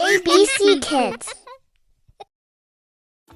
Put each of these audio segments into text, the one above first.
ABC Kids.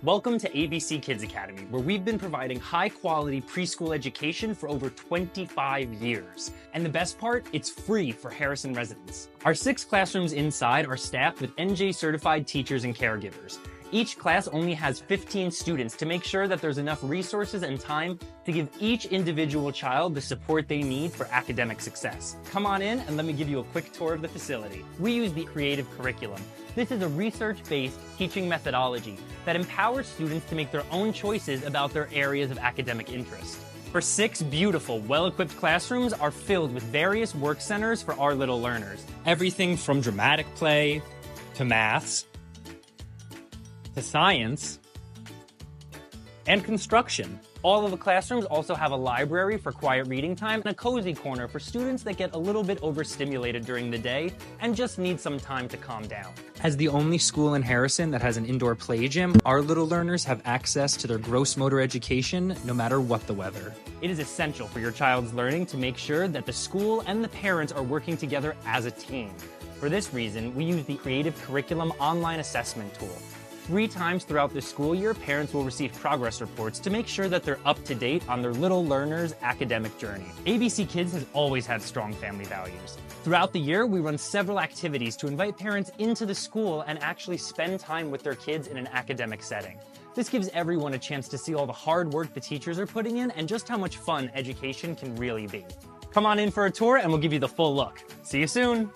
Welcome to ABC Kidz Academy, where we've been providing high-quality preschool education for over 25 years. And the best part, it's free for Harrison residents. Our 6 classrooms inside are staffed with NJ-certified teachers and caregivers. Each class only has 15 students to make sure that there's enough resources and time to give each individual child the support they need for academic success. Come on in and let me give you a quick tour of the facility. We use the creative curriculum. This is a research-based teaching methodology that empowers students to make their own choices about their areas of academic interest. Our 6 beautiful, well-equipped classrooms are filled with various work centers for our little learners. Everything from dramatic play, to maths, to science, and construction. All of the classrooms also have a library for quiet reading time and a cozy corner for students that get a little bit overstimulated during the day and just need some time to calm down. As the only school in Harrison that has an indoor play gym, our little learners have access to their gross motor education no matter what the weather. It is essential for your child's learning to make sure that the school and the parents are working together as a team. For this reason, we use the Creative Curriculum online assessment tool. 3 times throughout the school year, parents will receive progress reports to make sure that they're up to date on their little learner's academic journey. ABC Kids has always had strong family values. Throughout the year, we run several activities to invite parents into the school and actually spend time with their kids in an academic setting. This gives everyone a chance to see all the hard work the teachers are putting in and just how much fun education can really be. Come on in for a tour and we'll give you the full look. See you soon!